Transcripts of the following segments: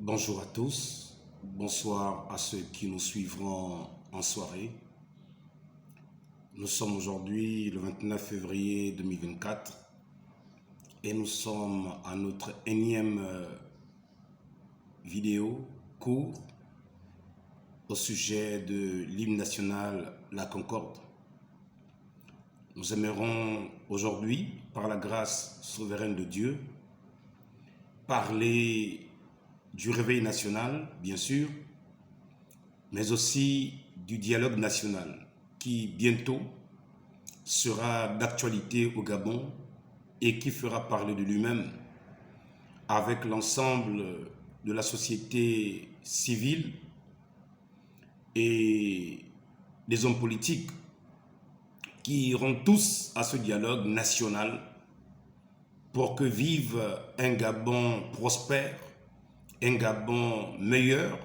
Bonjour à tous, bonsoir à ceux qui nous suivront en soirée. Nous sommes aujourd'hui le 29 février 2024 et nous sommes à notre énième vidéo court au sujet de l'hymne national La Concorde. Nous aimerons aujourd'hui, par la grâce souveraine de Dieu, parler du réveil national, bien sûr, mais aussi du dialogue national qui bientôt sera d'actualité au Gabon et qui fera parler de lui-même avec l'ensemble de la société civile et des hommes politiques qui iront tous à ce dialogue national pour que vive un Gabon prospère, un Gabon meilleur,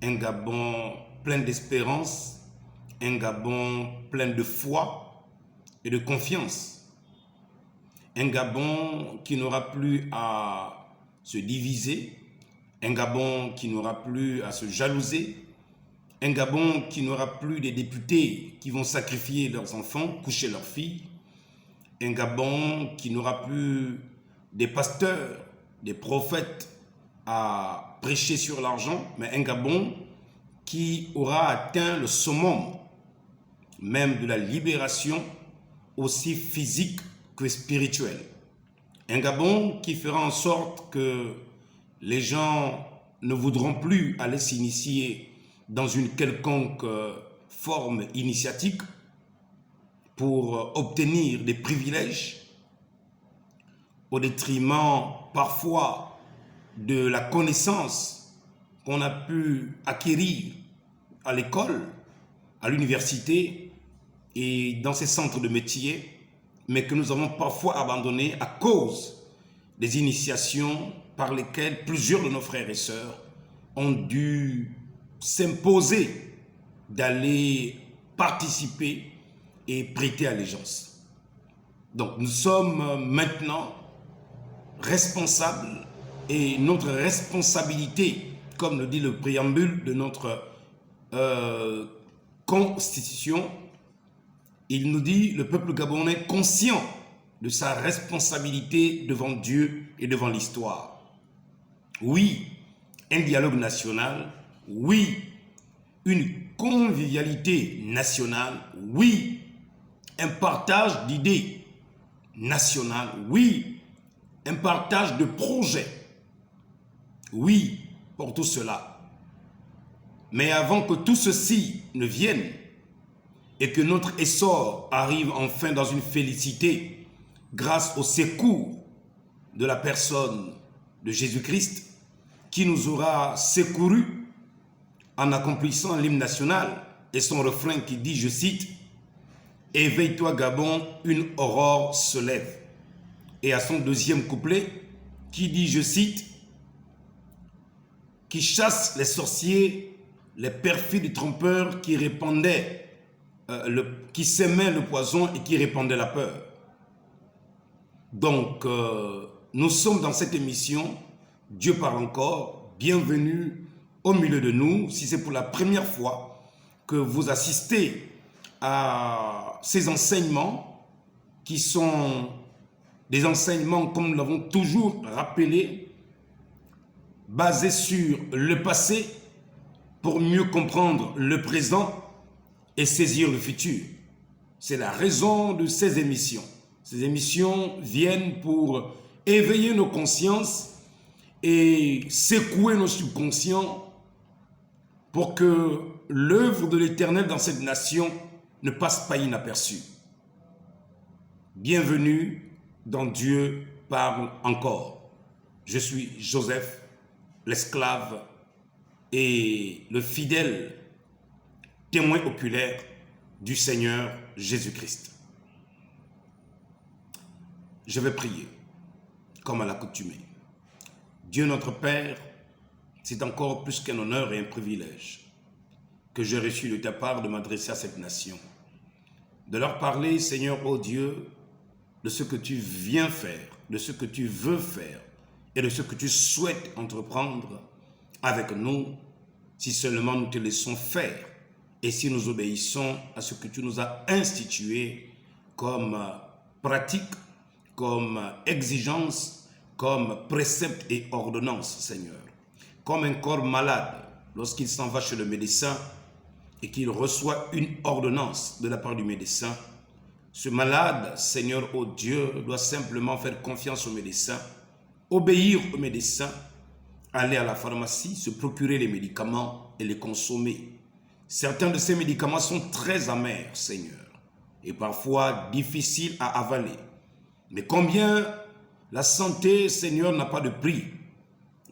un Gabon plein d'espérance, un Gabon plein de foi et de confiance. Un Gabon qui n'aura plus à se diviser, un Gabon qui n'aura plus à se jalouser, un Gabon qui n'aura plus des députés qui vont sacrifier leurs enfants, coucher leurs filles, un Gabon qui n'aura plus des pasteurs, des prophètes à prêcher sur l'argent, mais un Gabon qui aura atteint le summum même de la libération aussi physique que spirituelle. Un Gabon qui fera en sorte que les gens ne voudront plus aller s'initier dans une quelconque forme initiatique pour obtenir des privilèges au détriment parfois de la connaissance qu'on a pu acquérir à l'école, à l'université et dans ces centres de métier, mais que nous avons parfois abandonné à cause des initiations par lesquelles plusieurs de nos frères et sœurs ont dû s'imposer d'aller participer et prêter allégeance. Donc nous sommes maintenant responsables et notre responsabilité, comme le dit le préambule de notre constitution, il nous dit le peuple gabonais conscient de sa responsabilité devant Dieu et devant l'histoire. Oui, un dialogue national, oui, une convivialité nationale, oui, un partage d'idées nationales, oui, un partage de projets, oui, pour tout cela. Mais avant que tout ceci ne vienne et que notre essor arrive enfin dans une félicité grâce au secours de la personne de Jésus-Christ qui nous aura secourus en accomplissant l'hymne national et son refrain qui dit, je cite, « Éveille-toi Gabon, une aurore se lève ». Et à son deuxième couplet qui dit, je cite, « Qui chasse les sorciers, les perfides trompeurs qui répandaient, qui semaient le poison et qui répandaient la peur. » Donc, nous sommes dans cette émission, Dieu parle encore, bienvenue au milieu de nous. Si c'est pour la première fois que vous assistez à ces enseignements, qui sont des enseignements, comme nous l'avons toujours rappelé, basés sur le passé pour mieux comprendre le présent et saisir le futur. C'est la raison de ces émissions. Ces émissions viennent pour éveiller nos consciences et secouer nos subconscients pour que l'œuvre de l'Éternel dans cette nation ne passe pas inaperçue. Bienvenue dans Dieu parle encore. Je suis Joseph, l'esclave et le fidèle témoin oculaire du Seigneur Jésus-Christ. Je vais prier, comme à l'accoutumée. Dieu notre Père, c'est encore plus qu'un honneur et un privilège que j'ai reçu de ta part de m'adresser à cette nation. De leur parler, Seigneur, ô Dieu, de ce que tu viens faire, de ce que tu veux faire et de ce que tu souhaites entreprendre avec nous si seulement nous te laissons faire et si nous obéissons à ce que tu nous as institué comme pratique, comme exigence, comme précepte et ordonnance, Seigneur. Comme un corps malade, lorsqu'il s'en va chez le médecin et qu'il reçoit une ordonnance de la part du médecin, ce malade, Seigneur, oh Dieu, doit simplement faire confiance au médecin, obéir au médecin, aller à la pharmacie, se procurer les médicaments et les consommer. Certains de ces médicaments sont très amers, Seigneur, et parfois difficiles à avaler. Mais combien la santé, Seigneur, n'a pas de prix.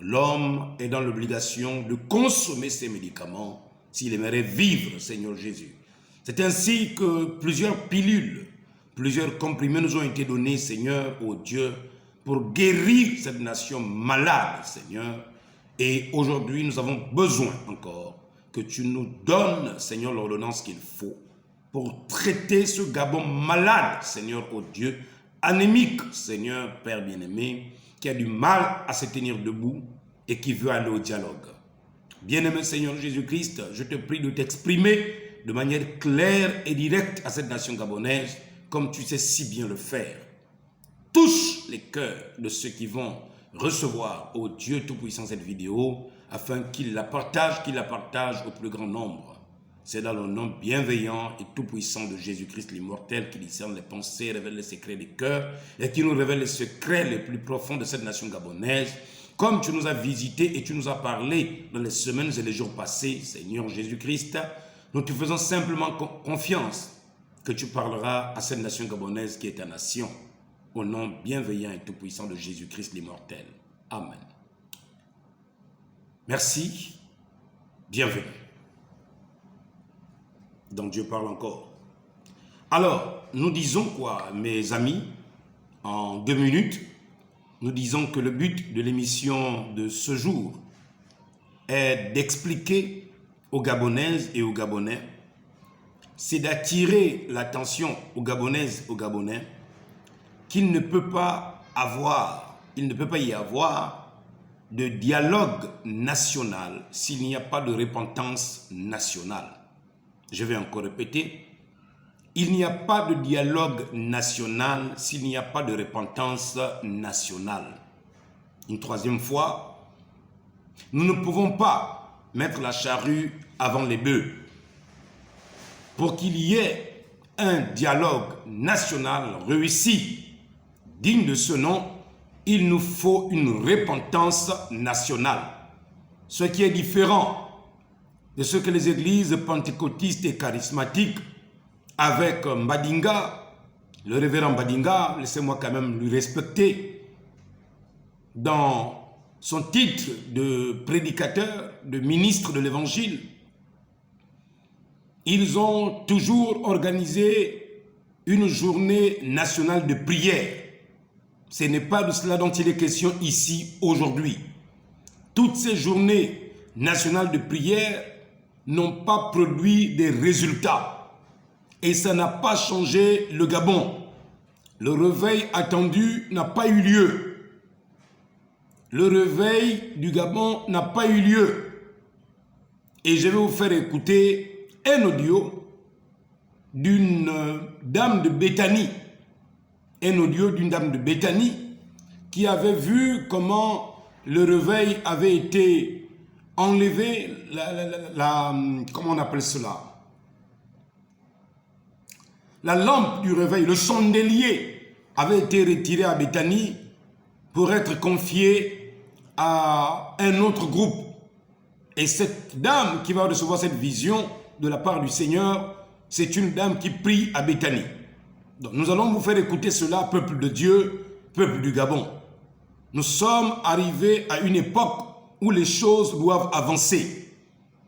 L'homme est dans l'obligation de consommer ces médicaments s'il aimerait vivre, Seigneur Jésus. C'est ainsi que plusieurs pilules, plusieurs comprimés nous ont été donnés, Seigneur, ô Dieu, pour guérir cette nation malade, Seigneur. Et aujourd'hui, nous avons besoin encore que tu nous donnes, Seigneur, l'ordonnance qu'il faut pour traiter ce Gabon malade, Seigneur, ô Dieu, anémique, Seigneur, Père bien-aimé, qui a du mal à se tenir debout et qui veut aller au dialogue. Bien-aimé Seigneur Jésus-Christ, je te prie de t'exprimer de manière claire et directe à cette nation gabonaise, comme tu sais si bien le faire. Touche les cœurs de ceux qui vont recevoir, ô Dieu Tout-Puissant, cette vidéo, afin qu'ils la partagent au plus grand nombre. C'est dans le nom bienveillant et tout-puissant de Jésus-Christ l'immortel qui discerne les pensées, révèle les secrets des cœurs et qui nous révèle les secrets les plus profonds de cette nation gabonaise. Comme tu nous as visités et tu nous as parlé dans les semaines et les jours passés, Seigneur Jésus-Christ, nous te faisons simplement confiance que tu parleras à cette nation gabonaise qui est ta nation. Au nom bienveillant et tout-puissant de Jésus-Christ l'immortel. Amen. Merci. Bienvenue. Donc Dieu parle encore. Alors, nous disons quoi, mes amis? En 2 minutes, nous disons que le but de l'émission de ce jour est d'expliquer aux Gabonaises et aux Gabonais, c'est d'attirer l'attention aux Gabonaises et aux Gabonais qu'il ne peut pas y avoir de dialogue national s'il n'y a pas de repentance nationale. Je vais encore répéter, il n'y a pas de dialogue national s'il n'y a pas de repentance nationale. Une 3e fois, nous ne pouvons pas mettre la charrue avant les bœufs. Pour qu'il y ait un dialogue national réussi, digne de ce nom, il nous faut une repentance nationale. Ce qui est différent de ce que les églises pentecôtistes et charismatiques, avec Mbadinga, le révérend Mbadinga, laissez-moi quand même lui respecter, dans son titre de prédicateur, de ministre de l'évangile, ils ont toujours organisé une journée nationale de prière. Ce n'est pas de cela dont il est question ici aujourd'hui. Toutes ces journées nationales de prière n'ont pas produit des résultats. Et ça n'a pas changé le Gabon. Le réveil attendu n'a pas eu lieu. Le réveil du Gabon n'a pas eu lieu. Et je vais vous faire écouter un audio d'une dame de Béthanie. Un audio d'une dame de Béthanie qui avait vu comment le réveil avait été enlevé, comment on appelle cela? La lampe du réveil, le chandelier avait été retiré à Béthanie pour être confié à un autre groupe. Et cette dame qui va recevoir cette vision de la part du Seigneur, c'est une dame qui prie à Béthanie. Donc nous allons vous faire écouter cela, peuple de Dieu, peuple du Gabon. Nous sommes arrivés à une époque où les choses doivent avancer.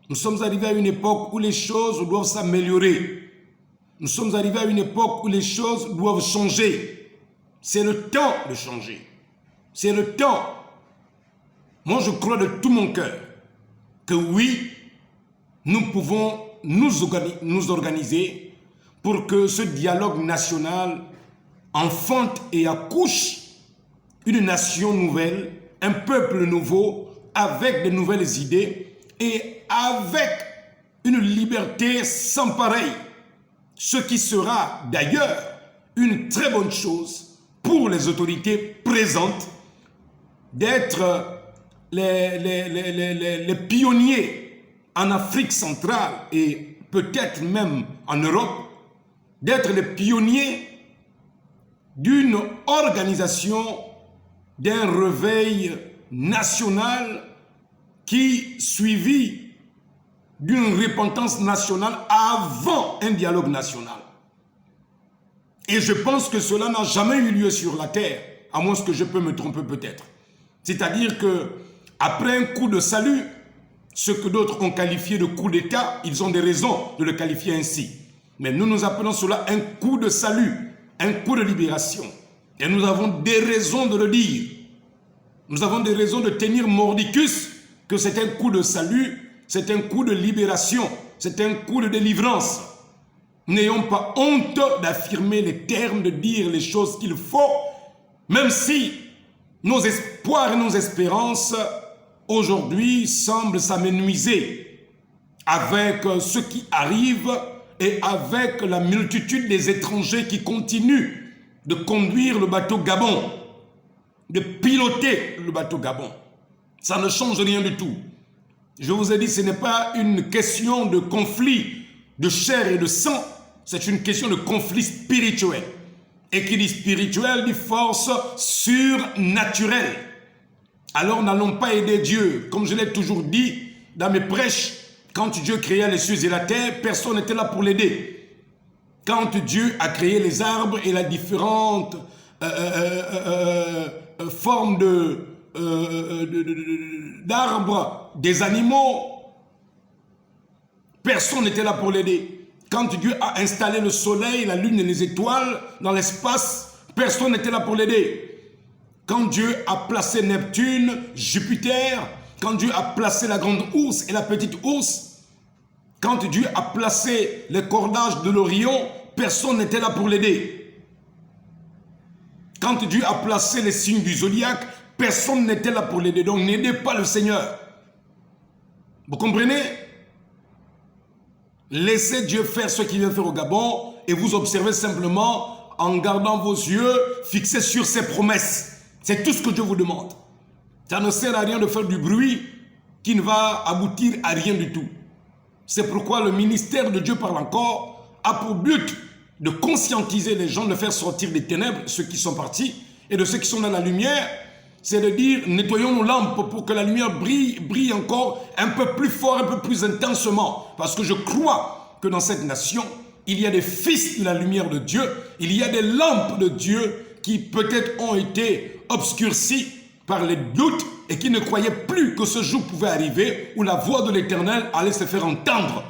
Nous sommes arrivés à une époque où les choses doivent s'améliorer. Nous sommes arrivés à une époque où les choses doivent changer. C'est le temps de changer. C'est le temps. Moi, je crois de tout mon cœur que oui, nous pouvons nous organiser pour que ce dialogue national enfante et accouche une nation nouvelle, un peuple nouveau, avec de nouvelles idées et avec une liberté sans pareil. Ce qui sera d'ailleurs une très bonne chose pour les autorités présentes d'être les pionniers en Afrique centrale et peut-être même en Europe, d'être les pionniers d'une organisation, d'un réveil national qui suivit d'une repentance nationale avant un dialogue national. Et je pense que cela n'a jamais eu lieu sur la terre, à moins que je peux me tromper peut-être. C'est-à-dire que après un coup de salut, ce que d'autres ont qualifié de coup d'État, ils ont des raisons de le qualifier ainsi. Mais nous appelons cela un coup de salut, un coup de libération. Et nous avons des raisons de le dire. Nous avons des raisons de tenir mordicus que c'est un coup de salut, c'est un coup de libération, c'est un coup de délivrance. N'ayons pas honte d'affirmer les termes, de dire les choses qu'il faut, même si nos espoirs et nos espérances aujourd'hui semblent s'amenuiser avec ce qui arrive et avec la multitude des étrangers qui continuent de conduire le bateau Gabon, de piloter le bateau Gabon. Ça ne change rien du tout. Je vous ai dit, ce n'est pas une question de conflit de chair et de sang, c'est une question de conflit spirituel. Et qui dit spirituel dit force surnaturelle. Alors n'allons pas aider Dieu. Comme je l'ai toujours dit dans mes prêches, quand Dieu créa les cieux et la terre, personne n'était là pour l'aider. Quand Dieu a créé les arbres et les différentes formes d'arbres, des animaux, personne n'était là pour l'aider. Quand Dieu a installé le soleil, la lune et les étoiles dans l'espace, personne n'était là pour l'aider. Quand Dieu a placé Neptune, Jupiter, quand Dieu a placé la grande ours et la petite ours, quand Dieu a placé les cordages de l'Orion, personne n'était là pour l'aider. Quand Dieu a placé les signes du zodiaque, personne n'était là pour l'aider. Donc n'aidez pas le Seigneur. Vous comprenez? Laissez Dieu faire ce qu'il vient faire au Gabon et vous observez simplement en gardant vos yeux fixés sur ses promesses. C'est tout ce que je vous demande. Ça ne sert à rien de faire du bruit qui ne va aboutir à rien du tout. C'est pourquoi le ministère de Dieu parle encore a pour but de conscientiser les gens, de faire sortir des ténèbres ceux qui sont partis et de ceux qui sont dans la lumière. C'est de dire, nettoyons nos lampes pour que la lumière brille encore un peu plus fort, un peu plus intensement. Parce que je crois que dans cette nation, il y a des fils de la lumière de Dieu, il y a des lampes de Dieu qui peut-être ont été obscurcies par les doutes et qui ne croyaient plus que ce jour pouvait arriver où la voix de l'Éternel allait se faire entendre.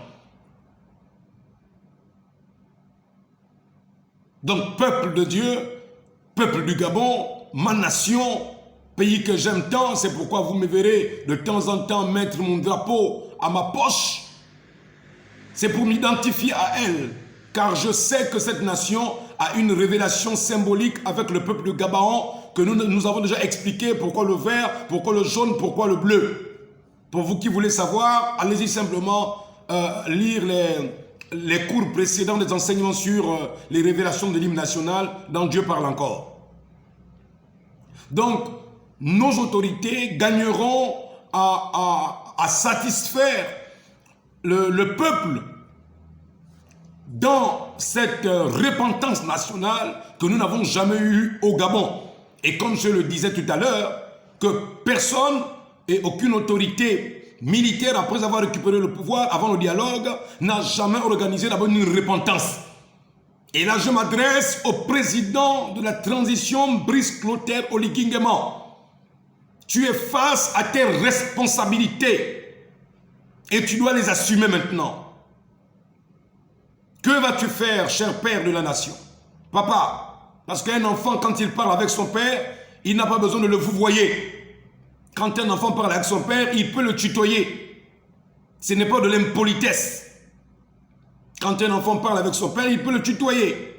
Donc, peuple de Dieu, peuple du Gabon, ma nation, pays que j'aime tant, c'est pourquoi vous me verrez de temps en temps mettre mon drapeau à ma poche. C'est pour m'identifier à elle, car je sais que cette nation a une révélation symbolique avec le peuple de Gabaon, que nous avons déjà expliqué pourquoi le vert, pourquoi le jaune, pourquoi le bleu. Pour vous qui voulez savoir, allez-y simplement lire les cours précédents des enseignements sur les révélations de l'hymne national dans Dieu parle encore. Donc, nos autorités gagneront à satisfaire le peuple dans cette repentance nationale que nous n'avons jamais eue au Gabon. Et comme je le disais tout à l'heure, que personne et aucune autorité militaire, après avoir récupéré le pouvoir, avant le dialogue, n'a jamais organisé d'abord une repentance. Et là, je m'adresse au président de la transition, Brice Clotaire Oligui Nguema. Tu es face à tes responsabilités et tu dois les assumer maintenant. Que vas-tu faire, cher père de la nation? Papa, parce qu'un enfant, quand il parle avec son père, il n'a pas besoin de le vouvoyer. Quand un enfant parle avec son père, il peut le tutoyer. Ce n'est pas de l'impolitesse. Quand un enfant parle avec son père, il peut le tutoyer.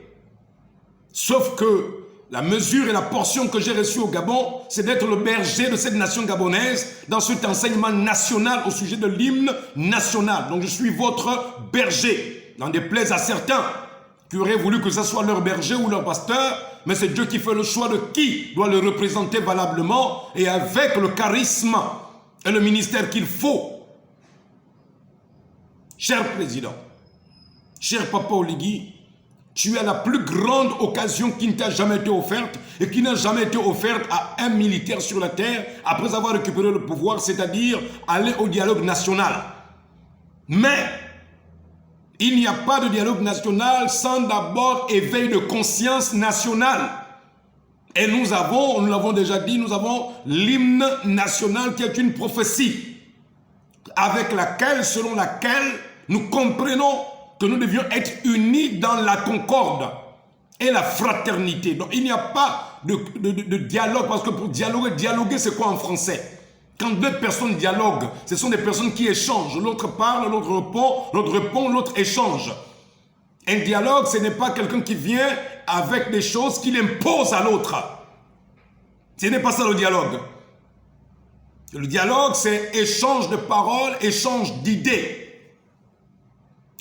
Sauf que la mesure et la portion que j'ai reçue au Gabon, c'est d'être le berger de cette nation gabonaise dans cet enseignement national au sujet de l'hymne national. Donc je suis votre berger. N'en déplaise à certains qui auraient voulu que ce soit leur berger ou leur pasteur, mais c'est Dieu qui fait le choix de qui doit le représenter valablement et avec le charisme et le ministère qu'il faut. Cher président, cher Papa Oligui, tu as la plus grande occasion qui ne t'a jamais été offerte et qui n'a jamais été offerte à un militaire sur la terre après avoir récupéré le pouvoir, c'est-à-dire aller au dialogue national. Mais il n'y a pas de dialogue national sans d'abord éveil de conscience nationale. Et nous l'avons déjà dit, nous avons l'hymne national qui est une prophétie avec laquelle, selon laquelle nous comprenons que nous devions être unis dans la concorde et la fraternité. Donc il n'y a pas de dialogue, parce que pour dialoguer c'est quoi en français? Quand deux personnes dialoguent, ce sont des personnes qui échangent. L'autre parle, l'autre répond, l'autre échange. Un dialogue, ce n'est pas quelqu'un qui vient avec des choses qu'il impose à l'autre. Ce n'est pas ça le dialogue. Le dialogue, c'est échange de paroles, échange d'idées.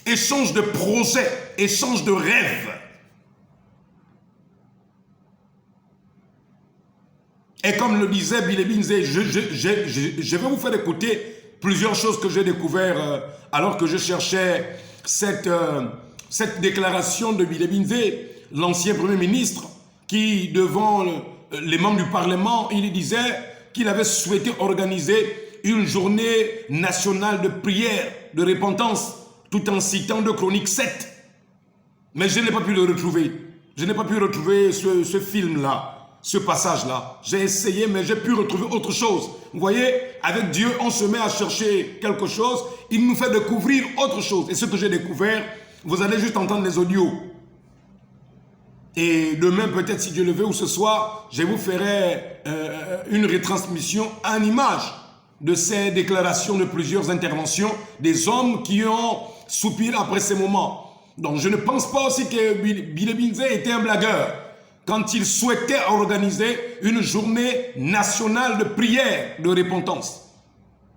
Échange de projets, échange de rêves. Et comme le disait Billy Binze, je vais vous faire écouter plusieurs choses que j'ai découvertes alors que je cherchais cette déclaration de Billy Binze, l'ancien Premier ministre, qui devant les membres du Parlement, il disait qu'il avait souhaité organiser une journée nationale de prière, de repentance, tout en citant de Chronique 7. Mais je n'ai pas pu le retrouver. Je n'ai pas pu retrouver ce film-là, ce passage-là. J'ai essayé, mais j'ai pu retrouver autre chose. Vous voyez, avec Dieu, on se met à chercher quelque chose. Il nous fait découvrir autre chose. Et ce que j'ai découvert, vous allez juste entendre les audios. Et demain, peut-être, si Dieu le veut, ou ce soir, je vous ferai une retransmission en image de ces déclarations de plusieurs interventions des hommes qui ont soupiré après ces moments. Donc, je ne pense pas aussi que Billy Binze était un blagueur quand il souhaitait organiser une journée nationale de prière, de repentance.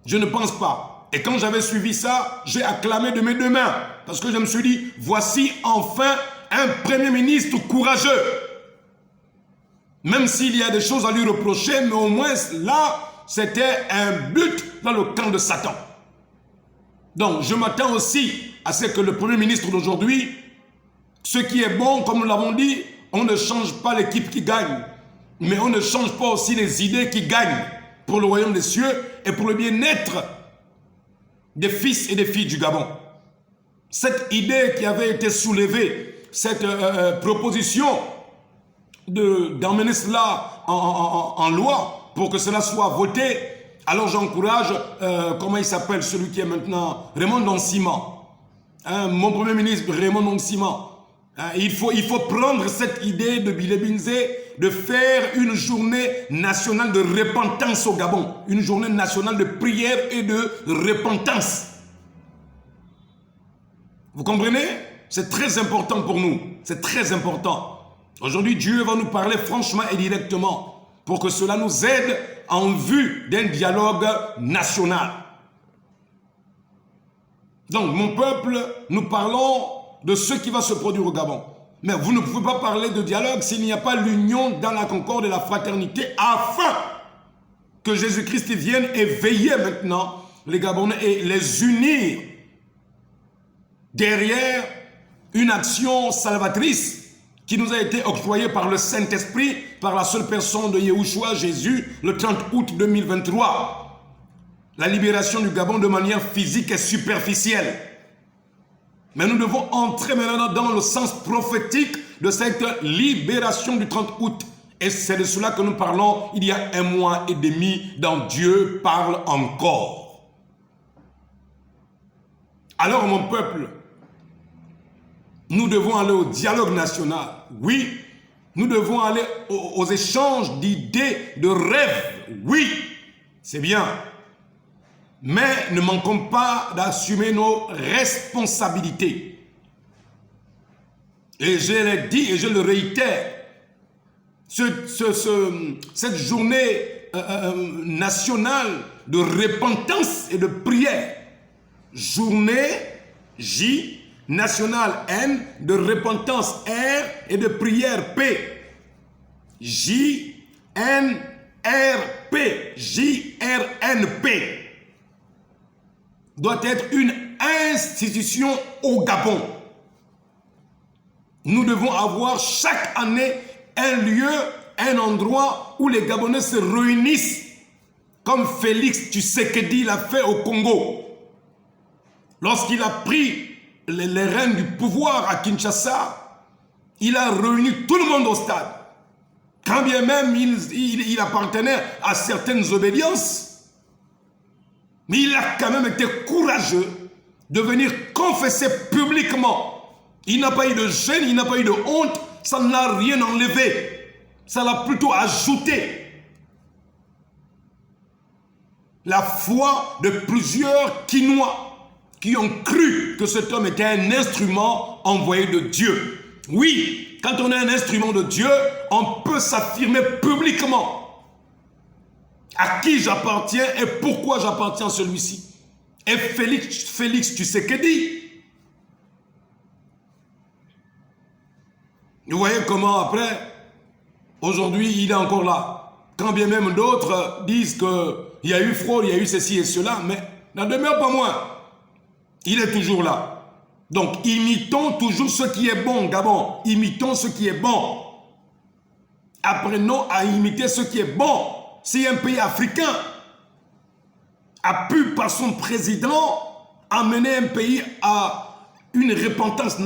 Je ne pense pas. Et quand j'avais suivi ça, j'ai acclamé de mes deux mains. Parce que je me suis dit, voici enfin un Premier ministre courageux. Même s'il y a des choses à lui reprocher, mais au moins là, c'était un but dans le camp de Satan. Donc, je m'attends aussi à ce que le Premier ministre d'aujourd'hui, ce qui est bon, comme nous l'avons dit, on ne change pas l'équipe qui gagne, mais on ne change pas aussi les idées qui gagnent pour le royaume des cieux et pour le bien-être des fils et des filles du Gabon. Cette idée qui avait été soulevée, cette proposition d'emmener cela en loi pour que cela soit voté, alors j'encourage, comment il s'appelle, celui qui est maintenant, Raymond Doncima, hein, mon Premier ministre Raymond Doncima. Hein, il faut prendre cette idée de Billy Binze de faire une journée nationale de repentance au Gabon, une journée nationale de prière et de repentance. Vous comprenez? C'est très important pour nous, c'est très important. Aujourd'hui, Dieu va nous parler franchement et directement pour que cela nous aide en vue d'un dialogue national. Donc, mon peuple, nous parlons de ce qui va se produire au Gabon. Mais vous ne pouvez pas parler de dialogue s'il n'y a pas l'union dans la concorde et la fraternité afin que Jésus-Christ vienne et veiller maintenant les Gabonais et les unir derrière une action salvatrice qui nous a été octroyée par le Saint-Esprit, par la seule personne de Yahushua, Jésus, le 30 août 2023. La libération du Gabon de manière physique et superficielle. Mais nous devons entrer maintenant dans le sens prophétique de cette libération du 30 août. Et c'est de cela que nous parlons il y a 1 mois et demi dans Dieu parle encore. Alors mon peuple, nous devons aller au dialogue national. Oui, nous devons aller aux échanges d'idées, de rêves. Oui, c'est bien. Mais ne manquons pas d'assumer nos responsabilités. Et je l'ai dit et je le réitère. cette journée nationale de repentance et de prière. Journée J, nationale N, de repentance R et de prière P. J-N-R-P. J-R-N-P. Doit être une institution au Gabon. Nous devons avoir chaque année un lieu, un endroit où les Gabonais se réunissent, comme Félix Tshisekedi l'a fait au Congo. Lorsqu'il a pris les rênes du pouvoir à Kinshasa, il a réuni tout le monde au stade. Quand bien même il appartenait à certaines obédiences, mais il a quand même été courageux de venir confesser publiquement. Il n'a pas eu de gêne, il n'a pas eu de honte, ça n'a rien enlevé. Ça l'a plutôt ajouté. La foi de plusieurs Kinois qui ont cru que cet homme était un instrument envoyé de Dieu. Oui, quand on est un instrument de Dieu, on peut s'affirmer publiquement à qui j'appartiens et pourquoi j'appartiens à celui-ci. Et Félix Tshisekedi, vous voyez comment après, aujourd'hui, il est encore là. Quand bien même d'autres disent qu'il y a eu fraude, il y a eu ceci et cela, mais n'en demeure pas moins. Il est toujours là. Donc, imitons toujours ce qui est bon, Gabon. Imitons ce qui est bon. Apprenons à imiter ce qui est bon. Si un pays africain a pu, par son président, amener un pays à une repentance nationale,